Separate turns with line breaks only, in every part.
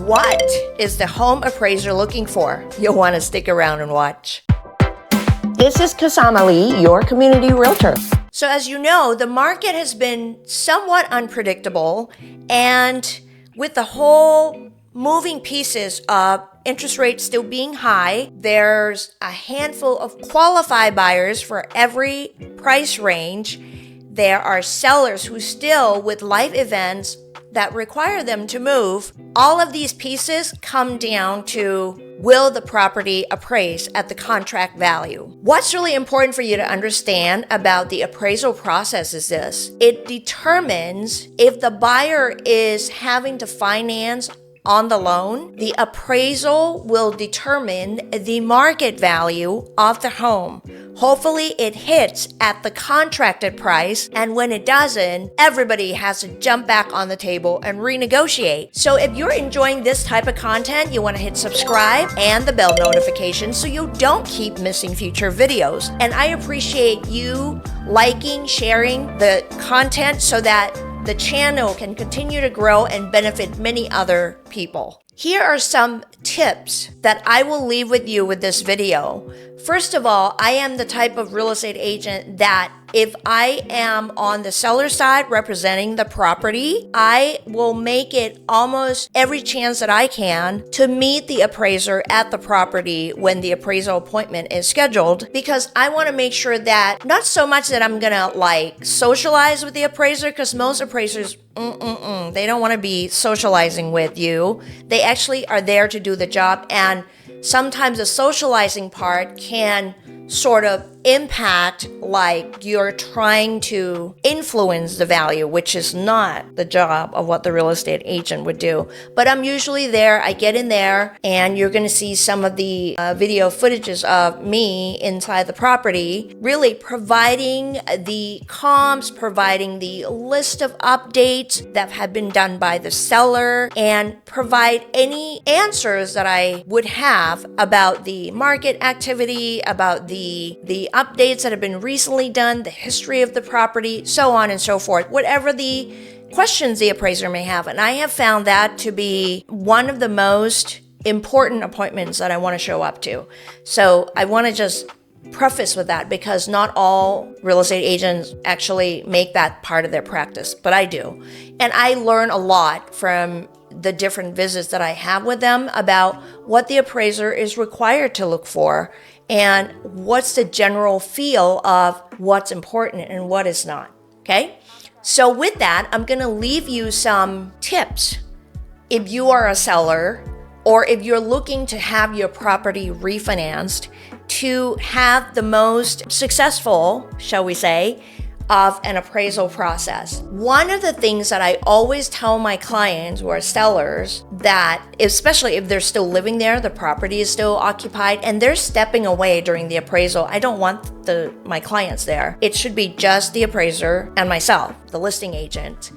What is the home appraiser looking for? You'll want to stick around and watch. This is Kasama Lee, your community realtor. So as you know, the market has been somewhat unpredictable, and with the whole moving pieces of interest rates still being high, there's a handful of qualified buyers for every price range. There are sellers who still, with life events that require them to move, all of these pieces come down to, will the property appraise at the contract value? What's really important for you to understand about the appraisal process is this. It determines if the buyer is having to finance on the loan. The appraisal will determine the market value of the home. Hopefully it hits at the contracted price, and when it doesn't, everybody has to jump back on the table and renegotiate. So if you're enjoying this type of content, you want to hit subscribe and the bell notification so you don't keep missing future videos. And I appreciate you liking, sharing the content so that the channel can continue to grow and benefit many other people. Here are some tips that I will leave with you with this video. First of all, I am the type of real estate agent that if I am on the seller side representing the property, I will make it almost every chance that I can to meet the appraiser at the property when the appraisal appointment is scheduled, because I want to make sure that not so much that I'm gonna like socialize with the appraiser, because most appraisers they don't want to be socializing with you. They actually are there to do the job, and sometimes the socializing part can sort of impact like you're trying to influence the value, which is not the job of what the real estate agent would do. But I'm usually there. I get in there, and you're going to see some of the video footages of me inside the property, really providing the comps, providing the list of updates that have been done by the seller, and provide any answers that I would have about the market activity, about the updates that have been recently done, the history of the property, so on and so forth, whatever the questions the appraiser may have. And I have found that to be one of the most important appointments that I want to show up to. So I want to just preface with that, because not all real estate agents actually make that part of their practice, but I do. And I learn a lot from the different visits that I have with them about what the appraiser is required to look for and what's the general feel of what's important and what is not, okay? So with that, I'm gonna leave you some tips if you are a seller or if you're looking to have your property refinanced to have the most successful, shall we say, of an appraisal process. One of the things that I always tell my clients who are sellers, that especially if they're still living there, the property is still occupied, and they're stepping away during the appraisal, I don't want my clients there. It should be just the appraiser and myself, the listing agent.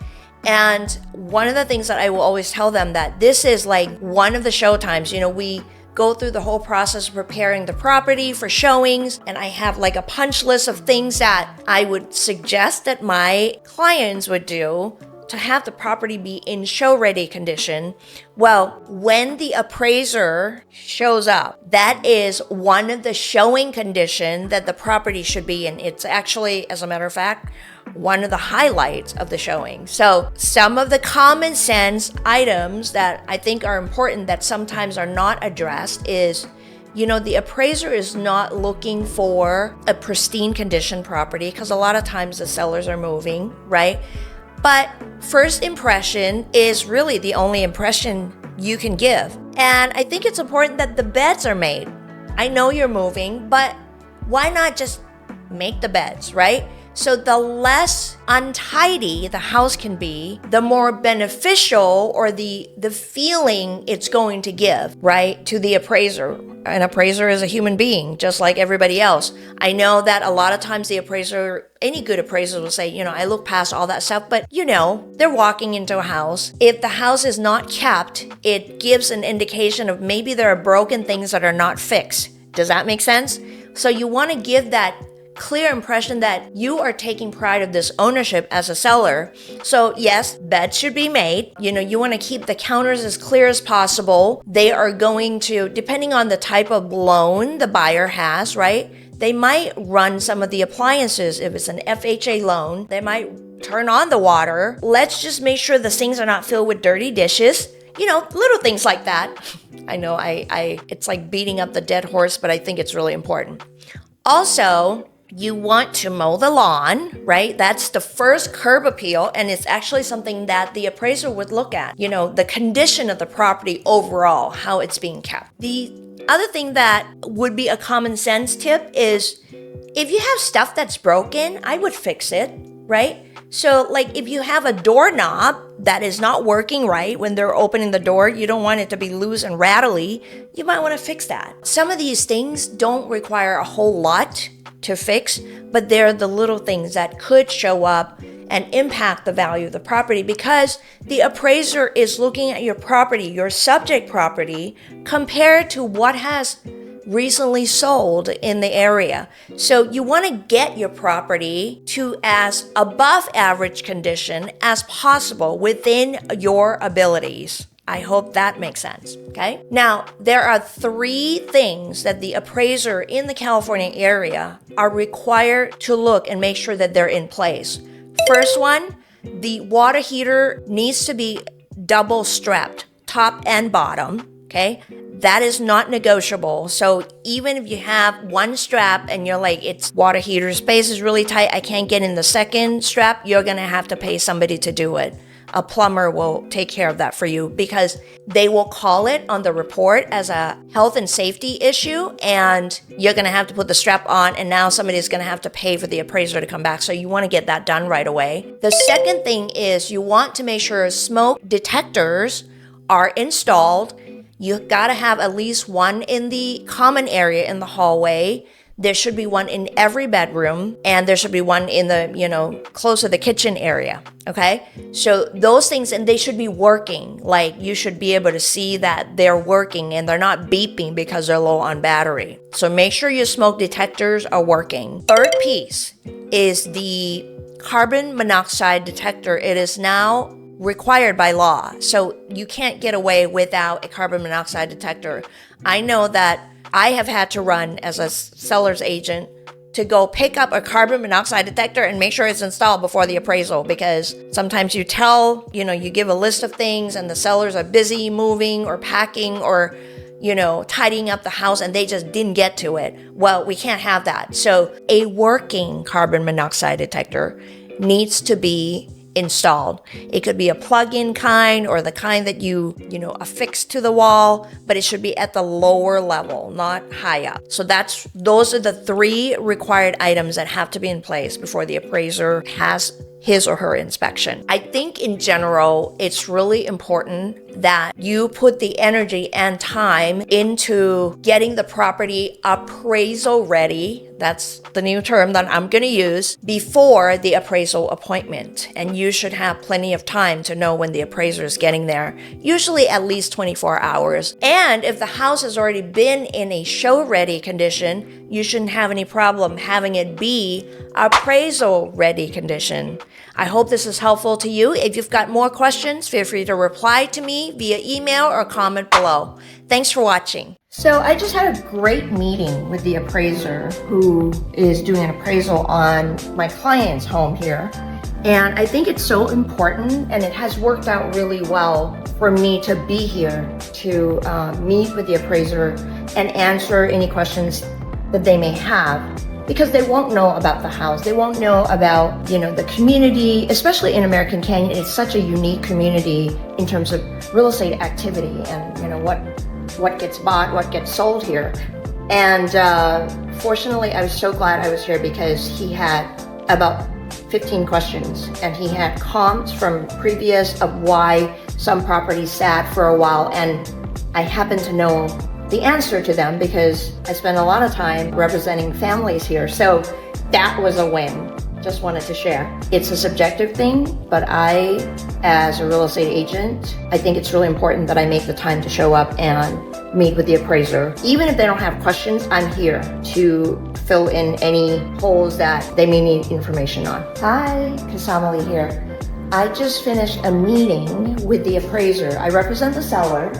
And one of the things that I will always tell them, that this is like one of the show times. You know, we go through the whole process of preparing the property for showings, and I have like a punch list of things that I would suggest that my clients would do to have the property be in show-ready condition. Well, when the appraiser shows up, that is one of the showing condition that the property should be in. It's actually, as a matter of fact, one of the highlights of the showing. So some of the common sense items that I think are important that sometimes are not addressed is, you know, the appraiser is not looking for a pristine condition property, because a lot of times the sellers are moving, right? But first impression is really the only impression you can give. And I think it's important that the beds are made. I know you're moving, but why not just make the beds, right? So the less untidy the house can be, the more beneficial, or the feeling it's going to give, right, to the appraiser. An appraiser is a human being, just like everybody else. I know that a lot of times the appraiser, any good appraiser will say, you know, I look past all that stuff, but you know, they're walking into a house. If the house is not kept, it gives an indication of maybe there are broken things that are not fixed. Does that make sense? So you want to give that clear impression that you are taking pride of this ownership as a seller. So yes, beds should be made. You want to keep the counters as clear as possible. They are going to, depending on the type of loan the buyer has, right? They might run some of the appliances. If it's an FHA loan, they might turn on the water. Let's just make sure the sinks are not filled with dirty dishes. Little things like that. I know it's like beating up the dead horse, but I think it's really important. Also, you want to mow the lawn, right? That's the first curb appeal, and it's actually something that the appraiser would look at. The condition of the property overall, how it's being kept. The other thing that would be a common sense tip is if you have stuff that's broken, I would fix it, right? So like if you have a doorknob that is not working right when they're opening the door, you don't want it to be loose and rattly, you might want to fix that. Some of these things don't require a whole lot to fix, but they're the little things that could show up and impact the value of the property because the appraiser is looking at your property, your subject property, compared to what has recently sold in the area. So you want to get your property to as above average condition as possible within your abilities. I hope that makes sense, okay? Now, there are 3 things that the appraiser in the California area are required to look and make sure that they're in place. First one, the water heater needs to be double strapped, top and bottom, okay? That is not negotiable. So even if you have one strap and you're like, it's water heater space is really tight, I can't get in the second strap, you're gonna have to pay somebody to do it. A plumber will take care of that for you because they will call it on the report as a health and safety issue, and you're going to have to put the strap on, and now somebody's going to have to pay for the appraiser to come back. So you want to get that done right away. The second thing is you want to make sure smoke detectors are installed. You got to have at least one in the common area in the hallway. There should be one in every bedroom, and there should be one in the, close to the kitchen area, okay? So those things, and they should be working. Like you should be able to see that they're working and they're not beeping because they're low on battery. So make sure your smoke detectors are working. Third piece is the carbon monoxide detector. It is now required by law. So you can't get away without a carbon monoxide detector. I know that I have had to run as a seller's agent to go pick up a carbon monoxide detector and make sure it's installed before the appraisal, because sometimes you give a list of things and the sellers are busy moving or packing or, tidying up the house and they just didn't get to it. Well, we can't have that. So a working carbon monoxide detector needs to be installed. It could be a plug-in kind or the kind that you affix to the wall, but it should be at the lower level, not high up. So those are the 3 required items that have to be in place before the appraiser has his or her inspection. I think in general, it's really important that you put the energy and time into getting the property appraisal ready. That's the new term that I'm going to use before the appraisal appointment. And you should have plenty of time to know when the appraiser is getting there, usually at least 24 hours. And if the house has already been in a show-ready condition, you shouldn't have any problem having it be appraisal-ready condition. I hope this is helpful to you. If you've got more questions, feel free to reply to me via email or comment below. Thanks for watching. So I just had a great meeting with the appraiser who is doing an appraisal on my client's home here. And I think it's so important, and it has worked out really well for me to be here to meet with the appraiser and answer any questions that they may have, because they won't know about the house. They won't know about, the community, especially in American Canyon. It's such a unique community in terms of real estate activity and, what gets bought, what gets sold here. And fortunately, I was so glad I was here because he had about 15 questions, and he had comps from previous of why some properties sat for a while, and I happen to know the answer to them because I spend a lot of time representing families here. So that was a win. Just wanted to share. It's a subjective thing, but I, as a real estate agent, I think it's really important that I make the time to show up and meet with the appraiser. Even if they don't have questions, I'm here to fill in any holes that they may need information on. Hi, Kasama Lee here. I just finished a meeting with the appraiser. I represent the seller,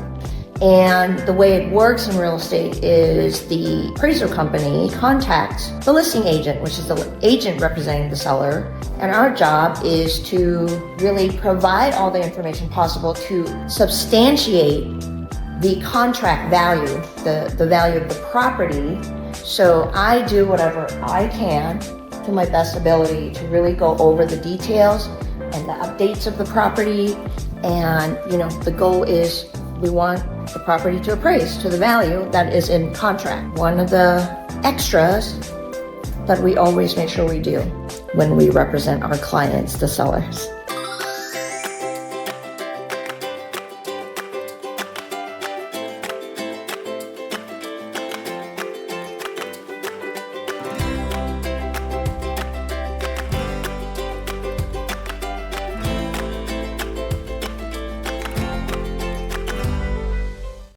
and the way it works in real estate is the appraiser company contacts the listing agent, which is the agent representing the seller, and our job is to really provide all the information possible to substantiate the contract value, the value of the property. So I do whatever I can to my best ability to really go over the details and the updates of the property. And the goal is we want the property to appraise to the value that is in contract. One of the extras that we always make sure we do when we represent our clients, the sellers.